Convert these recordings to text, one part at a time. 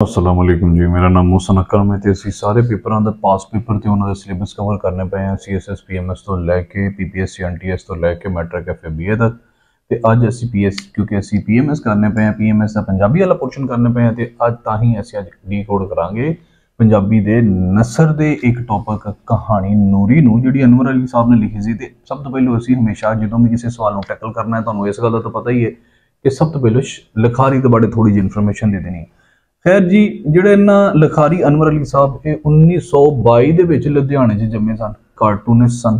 अस्सलाम वालेकुम जी। मेरा नाम मोहसन अकरम है। तो ਅਸੀਂ ਸਾਰੇ ਪੇਪਰਾਂ ਦਾ ਪਾਸ ਪੇਪਰ ਤੇ ਉਹਨਾਂ ਦੇ ਸਿਲੇਬਸ ਕਵਰ ਕਰਨੇ ਪਏ ਆ। ਸੀਐਸਐਸ ਪੀਐਮਐਸ ਤੋਂ ਲੈ ਕੇ ਪੀਪੀਐਸਸੀ ਐਨਟੀਐਸ ਤੋਂ ਲੈ ਕੇ ਮੈਟ੍ਰਿਕ ਐਫਏ ਤੱਕ। ਤੇ ਅੱਜ ਅਸੀਂ ਕਿਉਂਕਿ ਅਸੀਂ ਪੀਐਮਐਸ ਕਰਨੇ ਪਏ ਆ, ਪੀਐਮਐਸ ਦਾ ਪੰਜਾਬੀ ਵਾਲਾ ਪੋਰਸ਼ਨ ਕਰਨੇ ਪਏ ਆ। ਤੇ ਅੱਜ ਤਾਂ ਹੀ ਅਸੀਂ ਅੱਜ ਡੀਕੋਡ ਕਰਾਂਗੇ ਪੰਜਾਬੀ ਦੇ ਨਸਰ ਦੇ ਇੱਕ ਟੌਪਿਕ ਕਹਾਣੀ ਨੂਰੀ ਨੂੰ, ਜਿਹੜੀ ਅਨਵਰ ਅਲੀ ਸਾਹਿਬ ਨੇ ਲਿਖੀ ਸੀ। ਤੇ ਸਭ ਤੋਂ ਪਹਿਲਾਂ ਅਸੀਂ ਹਮੇਸ਼ਾ ਜਦੋਂ ਵੀ ਕਿਸੇ ਸਵਾਲ ਨੂੰ ਟੈਕਲ ਕਰਨਾ ਹੈ, ਤੁਹਾਨੂੰ ਇਸ ਗੱਲ ਦਾ ਤਾਂ ਪਤਾ ਹੀ ਹੈ ਕਿ ਸਭ ਤੋਂ ਪਹਿਲਾਂ ਲਿਖਾਰੀ ਦੇ ਬਾਰੇ ਥੋੜੀ ਜਿਹੀ ਇਨਫੋਰਮੇਸ਼ਨ ਦੇ ਦੇਣੀ। खैर जी, ਜਿਹੜੇ ਇਹਨਾਂ ਲਿਖਾਰੀ ਅਨਵਰ ਅਲੀ ਸਾਹਿਬ ਇਹ 1922 ਦੇ ਵਿੱਚ ਲੁਧਿਆਣੇ 'ਚ ਜੰਮੇ ਸਨ, ਕਾਰਟੂਨਿਸਟ ਸਨ।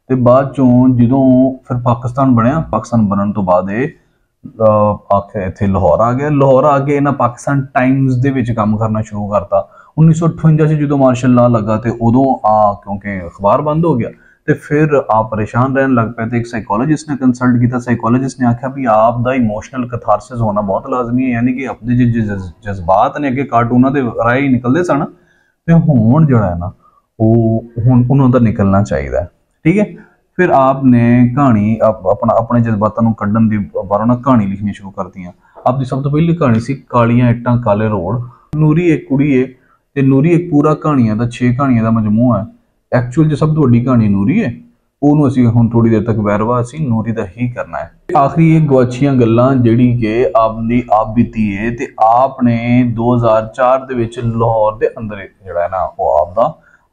ਤੇ ਬਾਅਦ ਚੋਂ ਜਦੋਂ ਫਿਰ ਪਾਕਿਸਤਾਨ ਬਣਿਆ, ਪਾਕਿਸਤਾਨ ਬਣਨ ਤੋਂ ਬਾਅਦ ਇਹ ਆਖਿਰ ਇੱਥੇ ਲਾਹੌਰ ਆ ਗਿਆ। ਲਾਹੌਰ ਆ ਕੇ ਇਹਨਾਂ ਪਾਕਿਸਤਾਨ ਟਾਈਮਜ਼ ਦੇ ਵਿੱਚ ਕੰਮ ਕਰਨਾ ਸ਼ੁਰੂ ਕਰਤਾ। 1958 'ਚ ਜਦੋਂ ਮਾਰਸ਼ਲ ਲਾ ਲੱਗਾ ਤੇ ਉਦੋਂ ਕਿਉਂਕਿ ਅਖਬਾਰ ਬੰਦ ਹੋ ਗਿਆ ਤੇ ਫਿਰ आप परेशान रहने लग पे। एक साइकोलॉजिस्ट ने कंसल्ट किया। साइकोलॉजिस्ट ने आख्या भी आप दा इमोशनल कथारसिस होना बहुत लाजमी है, यानी कि अपने जो जज्बात ने अगे कार्टूना के राह ही निकलते सन ते हुण जिहड़ा है ना वो हुण उन्हां दा निकलना चाहिए। ठीक है, फिर आपने कहानी अपने जज्बातां नूं कड्ढण दी बारों ना कहानी लिखनी शुरू कर दी। आपकी सब तो पहली कहानी सी कालियां इट्टां काले रोड। नूरी एक कुड़ी है ते नूरी एक पूरा कहानियां दा 6 कहानियां दा मजमूआ है। एक्चुअल जो सब तो वड्डी कहानी नूरी है, ਉਹਨੂੰ ਅਸੀਂ ਹੁਣ ਥੋੜੀ ਦੇਰ ਤੱਕ ਵੈਰਵਾ ਅਸੀਂ ਨੂਰੀ ਦਾ ਹੀ ਕਰਨਾ ਹੈ। ਆਖਰੀ ਇਹ ਗਵਾਚੀਆਂ ਗੱਲਾਂ ਜਿਹੜੀ ਕਿ ਆਪ ਬੀਤੀ ਹੈ ਤੇ ਆਪ ਨੇ 2004 ਦੇ ਵਿੱਚ ਲਾਹੌਰ ਦੇ ਅੰਦਰ ਜਿਹੜਾ ਹੈ ਨਾ ਉਹ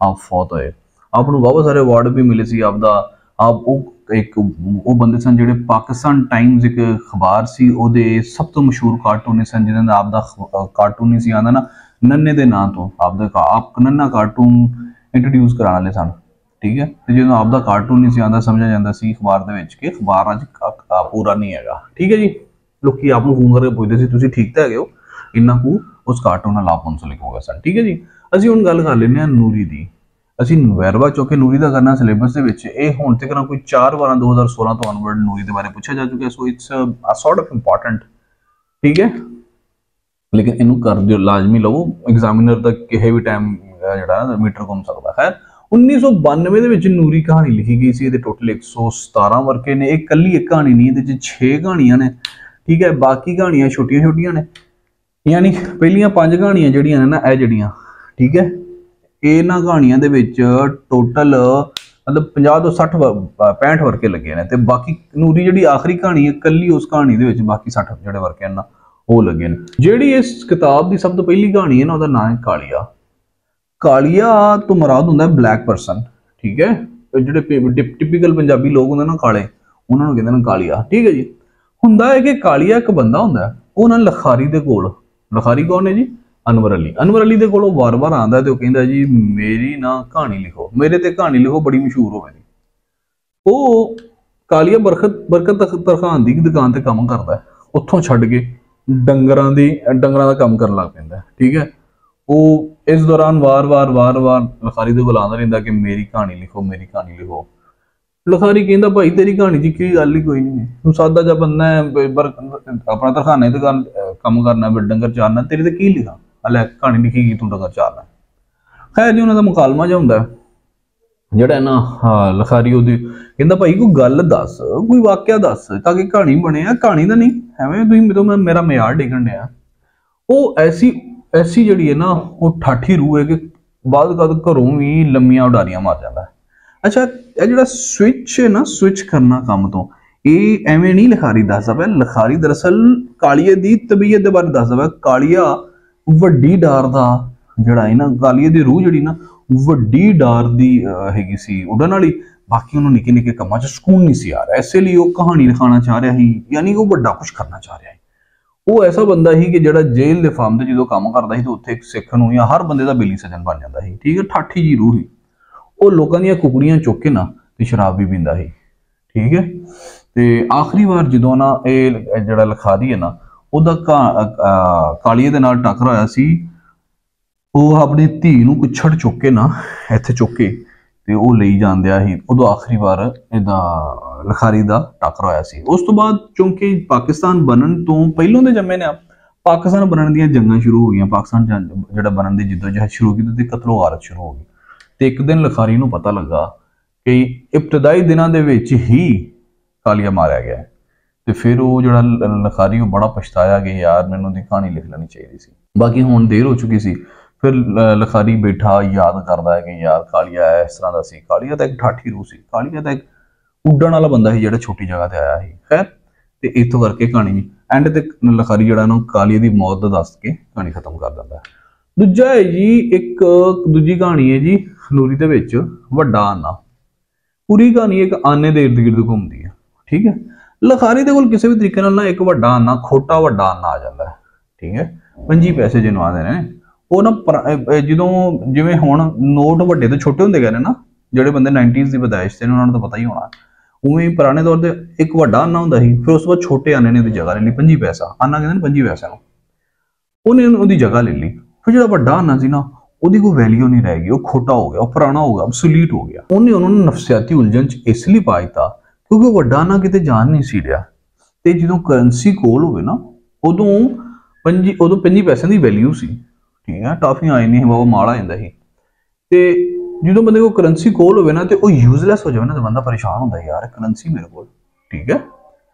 ਆਪ ਫੌਤ ਹੋਏ। ਆਪ ਨੂੰ ਬਹੁਤ ਸਾਰੇ ਅਵਾਰਡ ਵੀ ਮਿਲੇ ਸੀ। ਆਪ ਉਹ ਬੰਦੇ ਸਨ ਜਿਹੜੇ ਪਾਕਿਸਤਾਨ ਟਾਈਮਜ਼ ਇੱਕ ਅਖਬਾਰ ਸੀ ਉਹਦੇ ਸਭ ਤੋਂ ਮਸ਼ਹੂਰ ਕਾਰਟੂਨਿਸਟ ਸਨ, ਜਿਹਨਾਂ ਦਾ ਆਪ ਦਾ ਕਾਰਟੂਨ ਨਹੀਂ ਸੀ ਆਉਂਦਾ ਨਾ ਨੰਨੇ ਦੇ ਨਾਂ ਤੋਂ। ਆਪ ਨੰਨਾ ਕਾਰਟੂਨ इंट्रोड्यूस कराने वाले सन। ठीक है, तो जो आपका कार्टून नहीं आता समझा जाता सी अखबार के अखबार अज पूरा नहीं है। ठीक है जी, लोग आपको फोन करके पूछते थे तुम ठीक तो है हो, इन्ना कू उस कार्टून नाल आप मुंसलिक हो गए सन। ठीक है जी, असीं हुण गल कर लैंदे हां नूरी दी। असीं वैरवा चौके नूरी का करना सिलेबस दे विच ये हुण तक कोई 4 बार 2016 तो ऑनवर्ड नूरी के बारे पूछा जा चुका है। So it's a sort of important. ठीक है, लेकिन इनू कर दिओ लाजमी लवो, एग्जामिनर तक किसी भी टाइम ਜਿਹੜਾ ਮੀਟਰ ਘੁੰਮ ਸਕਦਾ। ਖੈਰ 1992 ਦੇ ਵਿੱਚ ਨੂਰੀ ਕਹਾਣੀ ਲਿਖੀ ਗਈ ਸੀ। ਇਹਦੇ ਟੋਟਲ 117 ਵਰਕੇ ਨੇ। ਇਹ ਕੱਲੀ ਇੱਕ ਕਹਾਣੀ ਨਹੀਂ, ਇਹਦੇ ਚ 6 ਕਹਾਣੀਆਂ ਨੇ। ਠੀਕ ਹੈ, ਬਾਕੀ ਕਹਾਣੀਆਂ ਛੋਟੀਆਂ ਛੋਟੀਆਂ ਨੇ, ਯਾਨੀ ਪਹਿਲੀਆਂ 5 ਕਹਾਣੀਆਂ ਜਿਹੜੀਆਂ ਨੇ ਨਾ ਇਹ ਜਿਹੜੀਆਂ, ਠੀਕ ਹੈ, ਇਹਨਾਂ ਕਹਾਣੀਆਂ ਦੇ ਵਿੱਚ ਟੋਟਲ ਮਤਲਬ 50 ਤੋਂ 65 ਵਰਕੇ ਲੱਗੇ ਨੇ। ਤੇ ਬਾਕੀ ਨੂਰੀ ਜਿਹੜੀ ਆਖਰੀ ਕਹਾਣੀ ਹੈ ਕੱਲੀ ਉਸ ਕਹਾਣੀ ਦੇ ਵਿੱਚ ਬਾਕੀ 60 ਜਿਹੜੇ ਵਰਕੇ ਨੇ ਉਹ ਲੱਗੇ ਨੇ। ਜਿਹੜੀ ਇਸ ਕਿਤਾਬ ਦੀ ਸਭ ਤੋਂ ਪਹਿਲੀ ਕਹਾਣੀ ਹੈ ਨਾ ਉਹਦਾ ਨਾਮ ਹੈ ਕਾਲੀਆ। कालिया तो मुराद होंदा है ब्लैक परसन। ठीक है, जिहड़े टिपिकल पंजाबी लोग होंदे ना काले, उन्हां नूं कहंदे ने कालिया। ठीक है जी, हुंदा है कि कालिया एक बंदा हुंदा है, ओह ना लखारी दे कोल, लखारी कौन है जी? अनवर अली। अनवर अली दे कोल वार वार आंदा ते ओह कहंदा जी मेरी ना कहानी लिखो, मेरे ते कहानी लिखो बड़ी मशहूर होवे दी। ओह कालिया बरकत तरखान दी दुकान ते काम करदा है, उत्थों छड्ड के डंगरां दा काम करन लग पैंदा है। ठीक है, वो इस दौरान वार वार लखारी दे कोल आंदा रहिंदा कि मेरी कहानी लिखो, मेरी कहानी लिखो। लखारी कहंदा भाई तेरी कहानी दी की गल ही कोई नहीं, तू सादा जा बंदा है, अपना तरखाने ते काम करना, डंगर चारना, तेरी ते की लिखा, हले कहानी लिखी की तू डंगर चारना। खैर जी, उन्हां दा मुकालमा जिहा हुंदा जिहड़ा ना लखारी ओहदी कहंदा भाई कोई गल दस, कोई वाकया दस ताकि कहानी बने। कहानी दा नहीं एवें तुसीं मेरा मयार डिगण दिया। ओह ऐसी जी है ना वो ठाठी रूह है कि बाद घरों भी लम्मिया उडारियां मार जाता है। अच्छा, यह जो स्विच है ना, स्विच करना काम तो ये एवें नहीं लिखारी दसदा पिया। लिखारी दरअसल कालिए की तबीयत के बारे दसदा पिया। कालिया वड्डी डार दा जिहड़ा है ना, कालिए की रूह जिहड़ी ना वड्डी डार दी हैगी सी उड़न वाली। बाकी उन्होंने निक्के निक्के कामां च सुकून नहीं सी आ रहा, इसलिए वो कहानी लिखाना चाह रहा ही, यानी वो वड्डा कुछ करना चाह रहा है। वो ऐसा बंदा ही कि जिहड़ा जेल के फार्म से जो काम करता ही तो उत्थे सिख नूं या हर बंदे का बेली सजन बन जाता ही। ठीक है, ठाठी जी रूह ही। वो लोगों दी कुकड़ियां चुक के ना ते शराब भी पींदा ही। ठीक है, ते आखिरी बार जो ना ये जिहड़ा लिखारी है ना उहदा कालिए दे नाल टक्कर होया सी। वो अपनी धी नूं कुछड़ चुक के ना इत्थे चुक के ते वो लई जांदिया ही। उदों आखिरी बार इहदा लिखारी दा टक्कर होया सी। उस तो बाद चूंकि पाकिस्तान बनन तो पहलों दे जम्मे ने पाकिस्तान बनन दीयां जंगां शुरू हो गईयां, पाकिस्तान जिहड़ा बनन दी जिद्दोजहद शुरू की ते कतलो गारत शुरू हो गई। ते एक दिन लिखारी नूं पता लगा कि इब्तदाई दिनां दे विच ही कालिया मारिया गया है। तो फिर वो जो लिखारी बड़ा पछताया कि यार मैंने उनकी कहानी लिख लेनी चाहिए सी। बाकी हुण देर हो चुकी सी। फिर लिखारी बैठा याद करता है कि यार कालिया इस तरह का सी। कालिया तो एक ठाठी रूह सी। कालिया तो एक उड्डण वाला बंदा है, जो छोटी जगह से आया है। खैर, तो इतों करके कहानी एंड तक लिखारी जो कालिया की मौत दस के कहानी खत्म कर देता है। दूजा है जी, एक दूजी कहानी है जी खनूरी दे विच वड्डा आना। पूरी कहानी एक आने के इर्द गिर्द घूमती है। ठीक है, लिखारी दे कोल किसी भी तरीके नाल ना एक वड्डा आना, खोटा वड्डा आना आ जाता है। ठीक है, 25 पैसे जिन्हों आते हैं वो ना जो जिमें हुण नोट वड्डे तो छोटे होंदे गए ना, जोड़े बंदे 90s की पैदाइश से उन्होंने तो पता ही होना। उवें पुराने दौर से एक वड्डा आना होंदा सी, फिर उस बाद छोटे आने ने जगह ले ली। 25 पैसा आना कहते 25 पैसा उन्हें उहदी जगह ले ली। फिर जो वड्डा आना सी ना, ਉਹਦੀ कोई वैल्यू नहीं रहेगी, वो खोटा हो गया, वो पुराना हो गया, obsolete हो गया। उन्हें उन्होंने नफसियाती उलझन च इसलिए पा दिता क्योंकि वड्डा ना किते जान नहीं सी रहा। ते जो करंसी कोल होवे ना, उदों 25 पैसे की वैल्यू सी। ठीक है, टाफियां आई नहीं बाबा माल आ जाता ही। ते जो बंदे को करंसी कोल होवे ना, तो यूजलैस हो जाए ना, तो बंदा परेशान होता है यार करंसी मेरे को। ठीक है,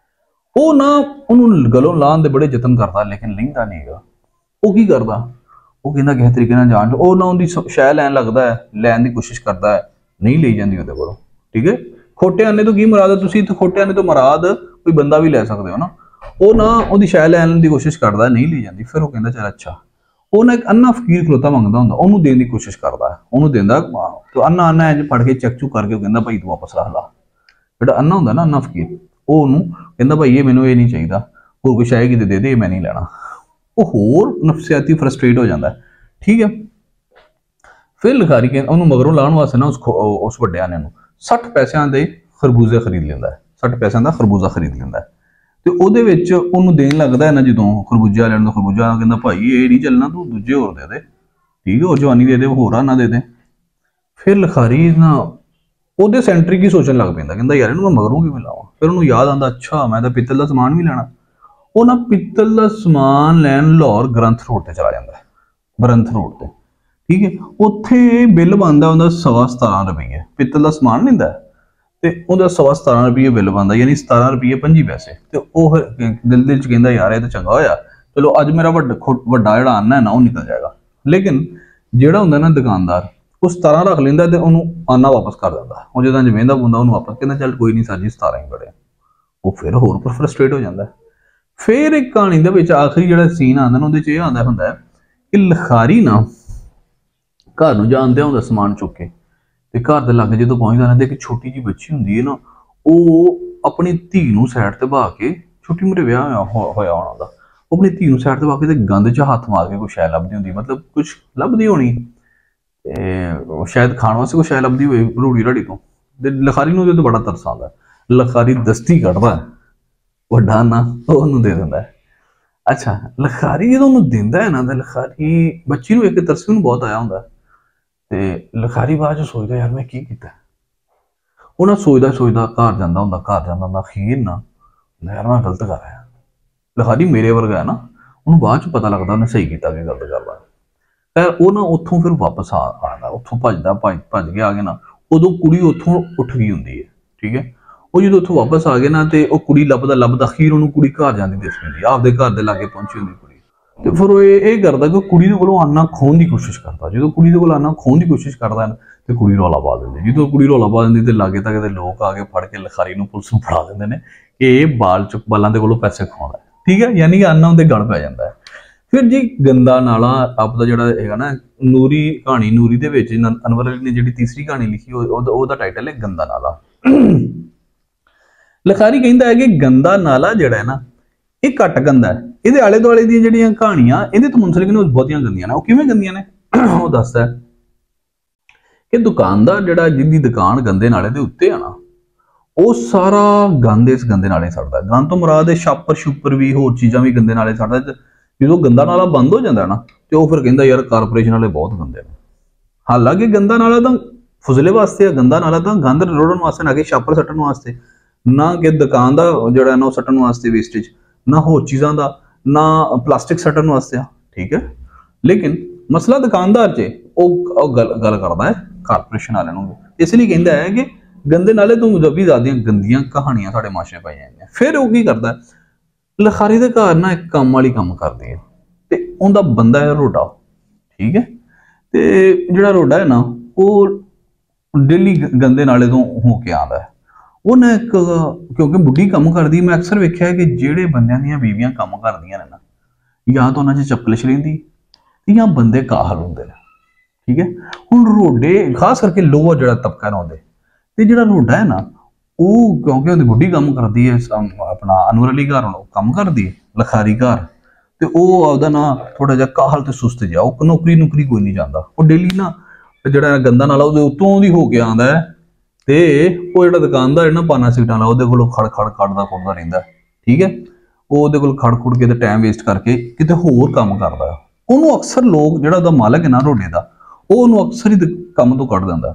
वो ना उन्होंने गलों लाने के बड़े जतन करता, लेकिन लेंदा नहीं गा। वो की करता, वो कहता किसी तरीके जान वो ना उनकी शह लैन लगता है, लैन की कोशिश करता है, नहीं ली जाती वो को। ठीक है, खोटे आने तो की मुराद है, तुम खोटे आने तो मुराद कोई बंदा भी लै सकते हो ना। वो ना वो शह लैन की कोशिश करता है, नहीं ली जाती। फिर वो कहता चल अच्छा, वो ना एक अन्ना फकीर खलोता मंगता होंगे, उन्होंने देने की कोशिश करता है, उन्होंने देंदा तो अन्ना अन्ना इंज फड़ के चक चुक करके कहता भाई तू वापस रख ला। जो अन्ना होंगे ना, अन्ना फकीर, वो कहता भाई ये मैनू ये नहीं चाहिए, होर कोई शह कि दे दे, मैं नहीं लेना। वो होर नफसियाती फ्रस्ट्रेट हो जाता है। ठीक है, फिर लिखारी कहते मगरों लाने वास्ते ना उस वड्डे आने 60 पैसों के खरबूजे खरीद लेंदा है। 60 पैसों का खरबूजा खरीद लेंदा है। तो ਉਹਦੇ ਵਿੱਚ ਉਹਨੂੰ ਦੇਣ ਲੱਗਦਾ ਹੈ ਨਾ, ਜਦੋਂ ਖਰਬੂਜਾ ਲੈਣ ਦਾ ਖਰਬੂਜਾ ਕਹਿੰਦਾ ਭਾਈ ਇਹ ਨਹੀਂ ਚੱਲਣਾ, ਤੂੰ ਦੂਜੇ ਹੋਰ ਦੇ ਦੇ। ਠੀਕ ਹੈ, ਉਹ ਜਵਾਨੀ ਦੇ ਦੇ, ਹੋਰਾਂ ਨਾ ਦੇ ਦੇ। ਫਿਰ ਲਿਖਾਰੀ ਨਾ ਉਹਦੇ ਸੈਂਟਰਿਕ ਹੀ ਸੋਚਣ ਲੱਗ ਪੈਂਦਾ, ਕਹਿੰਦਾ ਯਾਰ ਇਹਨੂੰ ਮੈਂ ਮਗਰੋਂ ਕਿਵੇਂ ਲਾਵਾਂ। ਫਿਰ ਉਹਨੂੰ ਯਾਦ ਆਉਂਦਾ ਅੱਛਾ ਮੈਂ ਤਾਂ ਪਿੱਤਲ ਦਾ ਸਮਾਨ ਵੀ ਲੈਣਾ। ਉਹ ਨਾ ਪਿੱਤਲ ਦਾ ਸਮਾਨ ਲੈਣ ਲਾਹੌਰ ਗ੍ਰੰਥ ਰੋਡ ਤੇ ਚਲਾ ਜਾਂਦਾ, ਬਰੰਥ ਰੋਡ ਤੇ। ਠੀਕ ਹੈ, ਉੱਥੇ ਬਿੱਲ ਬਣਦਾ ਉਹਦਾ 17.5 ਰੁਪਏ ਪਿੱਤਲ ਦਾ ਸਮਾਨ ਲੈਂਦਾ ਤੇ ਉਹਦਾ 17.5 ਰੁਪਏ ਬਿੱਲ ਬਣਦਾ, ਯਾਨੀ 17 ਰੁਪਏ 25 ਪੈਸੇ। ਤੇ ਉਹ ਦਿਲ ਚ ਕਹਿੰਦਾ ਯਾਰ ਇਹ ਤਾਂ ਚੰਗਾ ਹੋਇਆ, ਚਲੋ ਅੱਜ ਮੇਰਾ ਵੱਡਾ ਜਿਹੜਾ ਆਨਾ ਹੈ ਨਾ ਉਹ ਨਿਕਲ ਜਾਏਗਾ। ਲੇਕਿਨ ਜਿਹੜਾ ਹੁੰਦਾ ਨਾ ਦੁਕਾਨਦਾਰ, ਉਹ 17 ਰੱਖ ਲੈਂਦਾ ਤੇ ਉਹਨੂੰ ਆਨਾ ਵਾਪਸ ਕਰ ਦਿੰਦਾ। ਉਹ ਜਦੋਂ ਜਮੇਂਦਾ ਬੁੰਦਾ ਉਹਨੂੰ ਵਾਪਸ ਕਹਿੰਦਾ ਚੱਲ ਕੋਈ ਨਹੀਂ ਸਰ ਜੀ 17 ਹੀ ਬੜੇ। ਉਹ ਫਿਰ ਹੋਰ ਪਰ ਫਰਸਟ੍ਰੇਟ ਹੋ ਜਾਂਦਾ। ਫਿਰ ਇੱਕ ਕਹਾਣੀ ਦੇ ਵਿੱਚ ਆਖਰੀ ਜਿਹੜਾ ਸੀਨ ਆਉਂਦਾ ਨਾ, ਉਹਦੇ ਚ ਇਹ ਆਉਂਦਾ ਹੁੰਦਾ ਕਿ ਲਿਖਾਰੀ ਨਾ घर ਨੂੰ ਜਾਂਦੇ ਹੁੰਦਾ ਸਮਾਨ ਚੁੱਕ ਕੇ, ਤੇ ਘਰ ਦੇ ਲਾਗੇ ਜਦੋਂ ਪਹੁੰਚਦਾ ਨਾ ਤੇ ਇੱਕ ਛੋਟੀ ਜੀ ਬੱਚੀ ਹੁੰਦੀ ਹੈ ਨਾ, ਉਹ ਆਪਣੀ ਧੀ ਨੂੰ ਸਾਈਡ ਤੇ ਬਹਾ ਕੇ, ਛੋਟੀ ਮੋਟੇ ਵਿਆਹ ਹੋਇਆ ਹੋਣਾ ਉਹਦਾ, ਉਹ ਆਪਣੀ ਧੀ ਨੂੰ ਸਾਈਡ ਤੇ ਬਹਾ ਕੇ ਤੇ ਗੰਦ 'ਚ ਹੱਥ ਮਾਰ ਕੇ ਕੋਈ ਸ਼ੈ ਲੱਭਦੀ ਹੁੰਦੀ, ਮਤਲਬ ਕੁਛ ਲੱਭਦੀ ਹੋਣੀ ਤੇ ਸ਼ਾਇਦ ਖਾਣ ਵਾਸਤੇ ਕੋਈ ਸ਼ੈ ਲੱਭਦੀ ਹੋਏ ਰੋੜੀ ਰਾੜੀ ਤੋਂ। ਤੇ ਲਿਖਾਰੀ ਨੂੰ ਉਹਦੇ ਤੋਂ ਬੜਾ ਤਰਸ ਆਉਂਦਾ। ਲਿਖਾਰੀ ਦਸਤੀ ਕੱਢਦਾ, ਵੱਡਾ ਨਾ ਉਹਨੂੰ ਦੇ ਦਿੰਦਾ। ਅੱਛਾ, ਲਿਖਾਰੀ ਜਦੋਂ ਉਹਨੂੰ ਦਿੰਦਾ ਹੈ ਨਾ, ਤਾਂ ਲਿਖਾਰੀ ਬੱਚੀ ਨੂੰ ਇੱਕ ਤਰਸ ਨੂੰ ਬਹੁਤ ਆਇਆ ਹੁੰਦਾ। ਤੇ ਲਿਖਾਰੀ ਬਾਅਦ 'ਚ ਸੋਚਦਾ ਯਾਰ ਮੈਂ ਕੀ ਕੀਤਾ। ਉਹ ਨਾ ਸੋਚਦਾ ਘਰ ਜਾਂਦਾ ਹੁੰਦਾ ਅਖੀਰ ਨਾ ਯਾਰ ਮੈਂ ਗਲਤ ਕਰ ਰਿਹਾ। ਲਿਖਾਰੀ ਮੇਰੇ ਵਰਗਾ ਹੈ ਨਾ, ਉਹਨੂੰ ਬਾਅਦ 'ਚ ਪਤਾ ਲੱਗਦਾ ਉਹਨੇ ਸਹੀ ਕੀਤਾ ਕਿ ਗਲਤ ਕਰਦਾ। ਖੈਰ ਉਹ ਨਾ ਉੱਥੋਂ ਫਿਰ ਵਾਪਸ ਆਉਂਦਾ, ਉੱਥੋਂ ਭੱਜ ਕੇ ਆ ਗਿਆ ਨਾ, ਉਦੋਂ ਕੁੜੀ ਉੱਥੋਂ ਉੱਠ ਗਈ ਹੁੰਦੀ ਹੈ। ਠੀਕ ਹੈ, ਉਹ ਜਦੋਂ ਉੱਥੋਂ ਵਾਪਸ ਆ ਗਏ ਨਾ, ਤੇ ਉਹ ਕੁੜੀ ਲੱਭਦਾ ਅਖੀਰ ਉਹਨੂੰ ਕੁੜੀ ਘਰ ਜਾਂਦੀ ਦਿਸ ਪੈਂਦੀ, ਆਪਦੇ ਘਰ ਦੇ ਲਾਗੇ ਪਹੁੰਚੀ ਹੁੰਦੀ ਕੁੜੀ। ਤੇ ਫਿਰ ਉਹ ਇਹ ਕਰਦਾ ਕਿ ਕੁੜੀ ਦੇ ਕੋਲੋਂ ਆਨਾ ਖੋਹਣ ਦੀ ਕੋਸ਼ਿਸ਼ ਕਰਦਾ। ਜਦੋਂ ਕੁੜੀ ਦੇ ਕੋਲ ਆਨਾ ਖੋਹਣ ਦੀ ਕੋਸ਼ਿਸ਼ ਕਰਦਾ ਤੇ ਕੁੜੀ ਰੌਲਾ ਪਾ ਦਿੰਦੀ। ਜਦੋਂ ਕੁੜੀ ਰੌਲਾ ਪਾ ਦਿੰਦੀ ਤੇ ਲਾਗੇ ਤੱਕ ਦੇ ਲੋਕ ਆ ਕੇ ਫੜ ਕੇ ਲਿਖਾਰੀ ਨੂੰ ਪੁਲਿਸ ਨੂੰ ਫੜਾ ਦਿੰਦੇ ਨੇ ਕਿ ਇਹ ਬਾਲਾਂ ਦੇ ਕੋਲੋਂ ਪੈਸੇ ਖਵਾਉਂਦਾ। ਠੀਕ ਹੈ, ਯਾਨੀ ਕਿ ਆਨਾ ਉਹਦੇ ਗਲ ਪੈ ਜਾਂਦਾ ਹੈ। ਫਿਰ ਜੀ ਗੰਦਾ ਨਾਲਾ ਆਪ ਦਾ ਜਿਹੜਾ ਹੈਗਾ ਨਾ, ਨੂਰੀ ਕਹਾਣੀ, ਨੂਰੀ ਦੇ ਵਿੱਚ ਅਨਵਰ ਅਲੀ ਨੇ ਜਿਹੜੀ ਤੀਸਰੀ ਕਹਾਣੀ ਲਿਖੀ ਉਹਦਾ ਟਾਈਟਲ ਹੈ ਗੰਦਾ ਨਾਲਾ। ਲਿਖਾਰੀ ਕਹਿੰਦਾ ਹੈ ਕਿ ਗੰਦਾ ਨਾਲਾ ਜਿਹੜਾ ਹੈ ਨਾ, ਇਹ ਘੱਟ ਗੰਦਾ ਹੈ। ਇਹਦੇ ਆਲੇ ਦੁਆਲੇ ਦੀਆਂ ਜਿਹੜੀਆਂ ਕਹਾਣੀਆਂ ਇਹਦੇ ਤੋਂ ਮੁਨਸਲਿਕ ਨੇ, ਬਹੁਤੀਆਂ ਗੰਦੀਆਂ ਨੇ। ਉਹ ਕਿਵੇਂ ਗੰਦੀਆਂ ਨੇ ਉਹ ਦੱਸਦਾ ਕਿ ਦੁਕਾਨਦਾਰ ਜਿਹੜਾ ਜਿਹਦੀ ਦੁਕਾਨ ਗੰਦੇ ਨਾਲੇ ਦੇ ਉੱਤੇ ਆ ਨਾ, ਉਹ ਸਾਰਾ ਗੰਦ ਇਸ ਗੰਦੇ ਨਾਲੇ ਛੱਡਦਾ। ਗੰਦ ਤੋਂ ਮੁਰਾਦ ਛਾਪਰ ਸ਼ੂਪਰ ਵੀ ਹੋਰ ਚੀਜ਼ਾਂ ਵੀ ਗੰਦੇ ਨਾਲੇ ਛੱਡਦਾ। ਜਦੋਂ ਗੰਦਾ ਨਾਲਾ ਬੰਦ ਹੋ ਜਾਂਦਾ ਨਾ, ਤੇ ਉਹ ਫਿਰ ਕਹਿੰਦਾ ਯਾਰ ਕਾਰਪੋਰੇਸ਼ਨ ਵਾਲੇ ਬਹੁਤ ਗੰਦੇ ਨੇ। ਹਾਲਾਂਕਿ ਗੰਦਾ ਨਾਲਾ ਤਾਂ ਫੁਜ਼ਲੇ ਵਾਸਤੇ ਆ, ਗੰਦਾ ਨਾਲਾ ਤਾਂ ਗੰਦ ਰੋੜਨ ਵਾਸਤੇ, ਨਾ ਕਿ ਛਾਪਰ ਸੱਟਣ ਵਾਸਤੇ, ਨਾ ਕਿ ਦੁਕਾਨ ਦਾ ਜਿਹੜਾ ਨਾ ਉਹ ਸੱਟਣ ਵਾਸਤੇ ਵੇਸਟੇਜ, ਨਾ ਹੋਰ ਚੀਜ਼ਾਂ ਦਾ, ਨਾ ਪਲਾਸਟਿਕ ਸੱਟਣ ਵਾਸਤੇ ਆ। ਠੀਕ ਹੈ, ਲੇਕਿਨ ਮਸਲਾ ਦੁਕਾਨਦਾਰ 'ਚ ਉਹ ਗੱਲ ਕਰਦਾ ਹੈ ਕਾਰਪੋਰੇਸ਼ਨ ਵਾਲਿਆਂ ਨੂੰ। ਇਸ ਲਈ ਕਹਿੰਦਾ ਹੈ ਕਿ गंदे नाले तो जब भी ज़्यादा गंदियां कहानियां साढ़े माशरे पाई जाएंगे। फिर वो की करता है, लखारी के घर ना एक काम वाली काम करती है, तो उनका बंदा है रोडा, ठीक है। तो जो रोडा है ना वो डेली गंदे नाले तो होके आता है। उन्हें एक क्योंकि बुढ़ी कम करती, मैं अक्सर वेख्या कि जेड़े बंदियां दी बीवियां कम करदियां ने ना, या तो उन्होंने चपलिश रहिंदी या बंदे काहल होंगे, ठीक है। हुण रोडे खास करके लोअर जो तबका ना होंगे, तो जो रोडा है ना वो क्योंकि उनकी बुढ़ी कम करती है, अपना अनवर अली घर कम करती है लखारी घर, तो वह आपका ना थोड़ा जहा काहल तो सुस्त जा, नौकरी नुकरी कोई नहीं जाता, वो डेली ना जो गंदा नाला वो उत्तों दी होके आता है, तो जो दुकानदार है ना पाना सीटा वाला वो खड़ खड़ खड़दा खुड़दा रहिंदा, ठीक है। वो खड़ खुड़ के टाइम वेस्ट करके किते होर काम करता है। उन्होंने अक्सर लोग जो मालक है ना रोडे का, वो अक्सर ही काम तो कढ़ देंदा,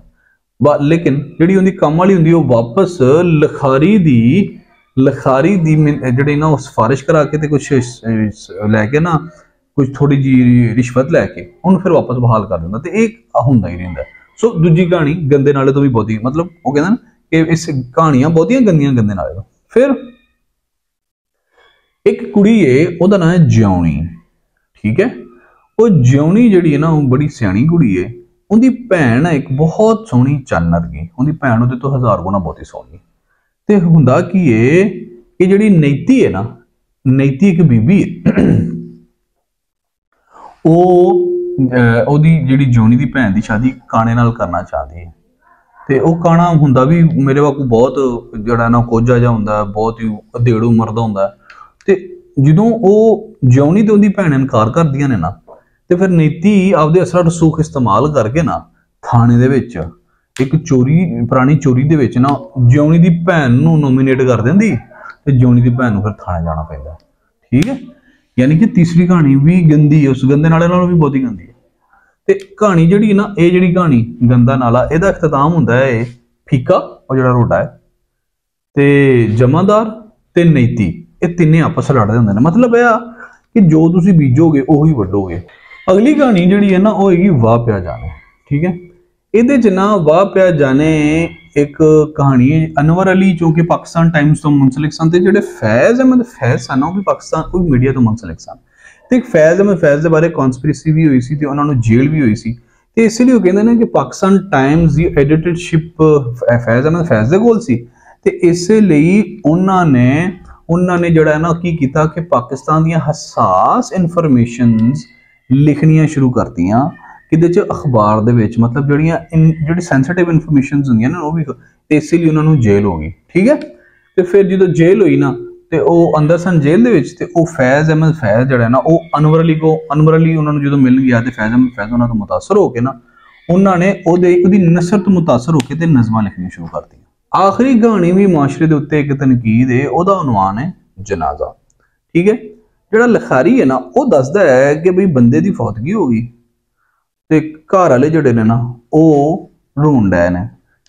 लेकिन जी उनकी कम वाली होंगी वो वापस लखारी दी जी ना सिफारिश करा के कुछ लैके ना कुछ थोड़ी जी रिश्वत लैके उन्होंने फिर वापस बहाल कर देंदा, तो एक होंदा ही रहिंदा। सो दूजी कहानी गंदे नाले तो भी बहुत ही, मतलब वो कहते हैं कि इस कहानियां बहुत गंदियां गंदे नाले तो। फिर एक कुड़ी है, उसका नाम है ज्योनी, ठीक है। वो ज्योनी जी है ना वो बड़ी सियाणी कुड़ी है, उनकी भैन है एक बहुत सोहनी चन्न वर्गी, उनकी भैन उहदे तो 1000 गुना बहुत ही सोहनी। तो हुंदा की है कि जिहड़ी नैती है ना, नैती एक बीबी है, ओदी जिहड़ी ज्योनी दी भैन दी शादी काणे नाल करना चाहती है। तो वह काणा हुंदा भी मेरे वाकू बहुत जिहड़ा ना कोझा जिहा हुंदा, बहुत ही अधेड़ उम्र दा हुंदा। ते जदों वो ज्योनी ते उहदी भैन इनकार करदियां ने ना, तो फिर नीति आपदे असर रसूख इस्तेमाल करके ना थाने दे विच एक चोरी पुरानी चोरी दे विच ना ज्योनी दी भैन नूं नोमीनेट कर देंदी, ते ज्योनी दी भैन नूं फिर थाने जाना पैंदा, ठीक है। यानी कि तीसरी कहानी भी गंदी है, उस गंदे नाले नालों भी बहुत ही गंदी है। ते कहानी जिहड़ी है ना, ये जिहड़ी कहानी गंदा नाला, इहदा इख्तिताम हुंदा है फीका और जिहड़ा रोडा है ते जमादार ते नैती, ये तिन्ने आपस लड़दे हुंदे ने। मतलब यह कि जो तुसीं बीजोगे उही वड्डोगे। अगली कहानी जिहड़ी है ना वो हैगी वाह पिया जाने, ठीक है। इहदे च ना वाह पिया जाने एक कहानी है अनवर अली जो कि पाकिस्तान टाइम्स तो मुंसलिक सन, ते जिहड़े फैज़ अहमद फैज़ सन वो भी पाकिस्तान कोई मीडिया तो मुंसलिक सन। तो एक फैज़ अहमद फैज़ के बारे कॉन्सपिरेसी भी हुई सी ते उन्होंने जेल भी हुई सी, ते इसलिए वो कहते हैं कि पाकिस्तान टाइम्स की एडिटरशिप फैज़ अहमद फैज़ दे कोल सी, ते इसलिए उन्होंने जिहड़ा है ना की कीता कि पाकिस्तान दी हसास इनफॉर्मेशंस लिखनियां शुरू करतियां कि अखबार दे विच, मतलब जिहड़ी सेंसिटिव इनफॉर्मेशंस हुंदियां ना वो भी, इसलिए उन्होंने जेल हो गई, ठीक है। तो फिर जो जेल हुई ना तो वो अंदर सन जेल दे विच, ते वो फैज़ अहमद फैज़ जिहड़ा है ना वो अनवर अली उन्होंने जो मिलन गया तो फैज़ अहमद फैज़ उन्होंने तो मुतासर होकर ना उन्होंने ओदी नसर तो मुतासर होकर ते नज़मां लिखनी शुरू कर दी। आखिरी कहानी भी माशरे के उत्ते एक तनकीद है, ओहदा उनवान है जनाजा, ठीक है। जिहड़ा लखारी है ना वो दसदा है कि भाई बंदे की फौतगी हो गई, तो घर वाले जिहड़े ने ना वो रोन डे ने,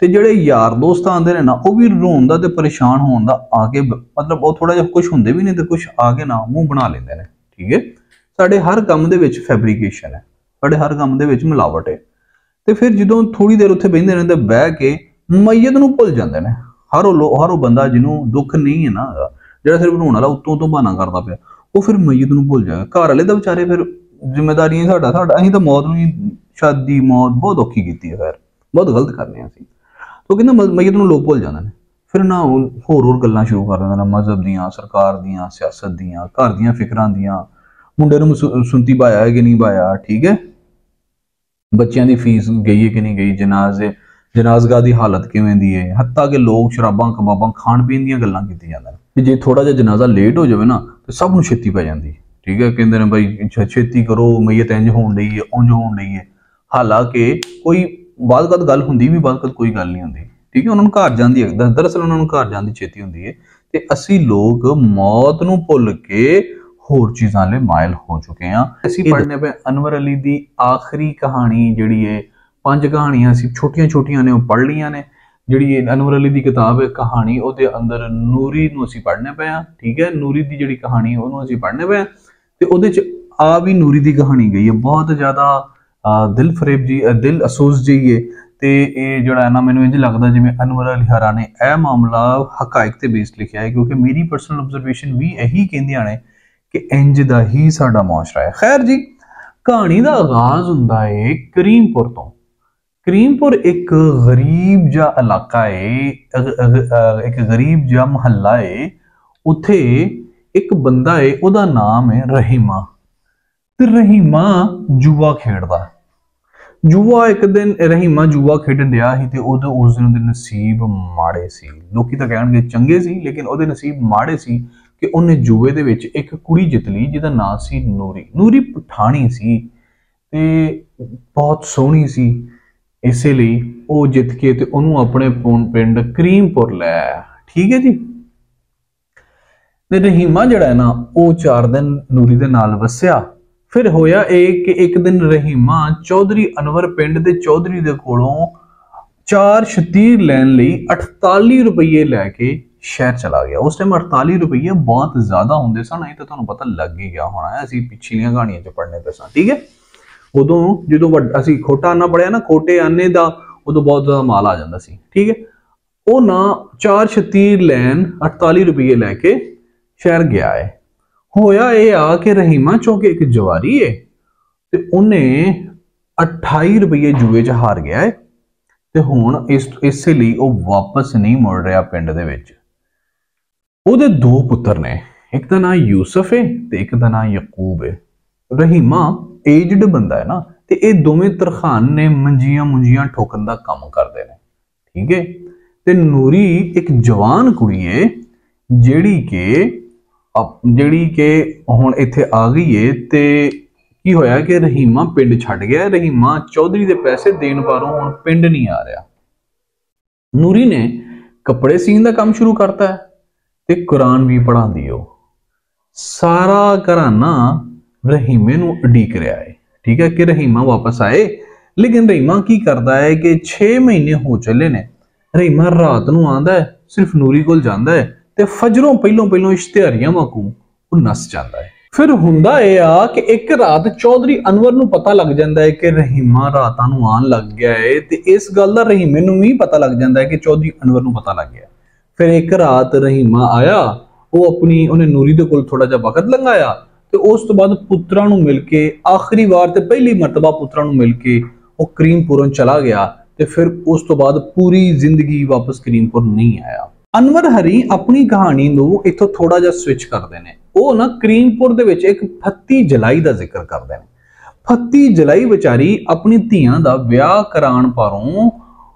ते जिहड़े यार दोस्त आंदे ने ना वो भी रोन दा ते परेशान होने दा आके, मतलब वो थोड़ा जिहा कुछ हुंदे भी नहीं ते कुछ आके ना मुंह बना लेंदे ने, ठीक है। साडे हर काम दे विच फैब्रिकेशन है, साडे हर काम दे विच मिलावट है। तो फिर जदों थोड़ी देर उत्थे बहिंदे ने ते बह के मैयत नूं भुल जांदे ने। हर वो बंदा जिन्हों दुख नहीं है ना, जिहड़ा सिर्फ रोण वाला उत्तों तो बहाना करता पिया, वो फिर मैयत नूं भुल जाएगा। घर वाले तो बेचारे फिर जिम्मेदारियां साडा असीं तो मौत नूं शादी मौत बहुत औखी कीती है, खैर बहुत गलत करने असीं, तो कहंदा मैयत नूं लोग भुल जांदे ने। फिर ना होर गल्लां शुरू कर दिंदे ने मजहब दियां, सरकार दियां, सियासत दियां, घर दियां फिकरां दियां, मुंडे नूं सुनती बाया है कि नहीं बाया, ठीक है, बच्चों की फीस गई है कि नहीं गई, जनाजगाह की हालत किवें दी है, हत्ता कि लोग शराबां कबाबां खाण पीण दीयां गल्लां कीती जांदियां ने। जे थोड़ा जिहा जनाजा लेट हो जाए ना तो सब नूं छेती पै जांदी, ठीक है। कहंदे ने भाई छेती करो, मैयत इंज होण डई है, उंज होण डई है, हालांकि कोई बात गल हुंदी भी बात कोई गल नहीं हुंदी, ठीक है। उन्होंने घर जांदी है, दरअसल उन्होंने घर जान दी छेती हुंदी है, ते असीं लोग मौत नूं भुल के होर चीज़ां ले मायल हो चुके हैं। असीं पढ़ने पे अनवर अली दी आखिरी कहानी जिहड़ी है, 5 कहानियां असीं छोटियां छोटियां ने पढ़ लियां ने। जिहड़ी अनवर अली दी किताब है कहानी, उहदे अंदर नूरी नूं असीं पढ़ने पे हैं, ठीक है। नूरी दी जिहड़ी कहानी उहनूं असीं पढ़ने पे हैं, ते उहदे च आ भी नूरी दी कहानी गई है, बहुत ज़्यादा दिल फरेब जी, दिल अफसोस जी है। ਤੇ ਇਹ ਜਿਹੜਾ ਨਾ ਮੈਨੂੰ ਇੰਜ ਲੱਗਦਾ ਜਿਵੇਂ ਅਨਵਰ ਅਲੀ ਹਰਾ ਨੇ ਇਹ ਮਾਮਲਾ ਹਕਾਇਕ ਤੇ ਬੇਸ ਲਿਖਿਆ ਹੈ, ਕਿਉਂਕਿ ਮੇਰੀ ਪਰਸਨਲ ਆਬਜ਼ਰਵੇਸ਼ਨ ਵੀ ਇਹੀ ਕਹਿੰਦੀਆਂ ਨੇ ਕਿ ਇੰਜ ਦਾ ਹੀ ਸਾਡਾ ਮੁਆਸ਼ਰਾ ਹੈ। ਖੈਰ ਜੀ, ਕਹਾਣੀ ਦਾ ਆਗਾਜ਼ ਹੁੰਦਾ ਹੈ ਕਰੀਮपुर ਤੋਂ। करीमपुर एक गरीब जा इलाका है, एक गरीब जा महल्ला है। उत्थे एक बंदा है, उहदा नाम है रहीमा। ते रहीमा जुआ खेडदा। जुआ एक दिन रहीमा जुआ खेडन दिया ही ते उस दिन उहदे नसीब माड़े सी। लोकी तां कहणगे चंगे सी, लेकिन उहदे नसीब माड़े सी कि उहने जुए दे विच एक कुड़ी जित लई जिहदा नाम सी नूरी। नूरी पठानी सी ते बहुत सोहनी सी, इसलिए वो जित के ते उन्होंने अपने पिंड करीमपुर लै आया। ठीक है जी। ते रहीमा जड़ा है ना वो 4 दिन नूरी दे नाल वसिया। फिर होया एक दिन रहीमा चौधरी अनवर पिंड दे चौधरी दे कोलों 4 शतीर लैन लई 48 रुपये लैके शहर चला गया। उस टाइम 48 रुपये बहुत ज्यादा होंगे सन, नहीं तो तुहानूं पता लग ही गया होना है, असीं पिछलियां कहानियां च पढ़ने पे सन। ठीक है। उदों जो असी खोटा आना पढ़िया ना, खोटे आने का उदों बहुत ज्यादा माल आ जाता सी। ठीक है। वो ना 4 शतीर लैन 48 रुपये लैके शहर गया है। होया ये आ कि रहीमा चौंके एक जवारी है ते उन्हें 28 रुपये जुए च हार गया है ते हुण इसलिए वो वापस नहीं मुड़ रहा पिंड दे विच। उहदे 2 पुत्र ने, एक दा नाम यूसुफ है ते एक दा नाम यकूब है। रहीमा एजड बंदा है ना, ते ये दोवें तरखान ने मंजियां मुंजियां ठोकन का काम करते हैं। ठीक है। ते नूरी एक जवान कुड़ी है जेड़ी के हुण इत्थे आ गई है। ते की होया कि रहीमा पिंड छड्ड गया। रहीमा चौधरी दे पैसे देन पारों हुण पिंड नहीं आ रहा। नूरी ने कपड़े सीन का काम शुरू करता है ते कुरान भी पढ़ांदी हो। सारा घराना रहीमे नूं उडीक रहा है। ठीक है कि रहीमा वापस आए, लेकिन रहीमा की करता है कि 6 महीने हो चले ने। रहीमा रात नूं आंदा है, सिर्फ नूरी कोल जांदा है ते फजरों पहलों इश्तिहारियां वांगू वो नस जाता है। फिर हुंदा ये आ कि एक रात चौधरी अनवर नूं पता लग जाता है कि रहीमा रातां नूं आन लग गया है ते इस गल दा रहीमे नूं भी पता लग जाता है कि चौधरी अनवर नूं पता लग गया। फिर एक रात रहीमा आया, वो उन्हें नूरी दे कोल थोड़ा जा वक्त लंघाया ते उस तो बाद पुत्रां नूं मिल के आखिरी बार ते पहली मरतबा पुत्रां नूं मिल के वो करीमपुरों चला गया ते फिर उस तो बाद पूरी जिंदगी वापस करीमपुर नहीं आया। अनवर हरी अपनी कहानी नूं इथों थोड़ा जा स्विच करदे ने। वो ना करीमपुर दे विच एक फत्ती जलाई दा जिक्र करदे ने। फत्ती जलाई बेचारी अपनी धीआं दा विआह कराण पारों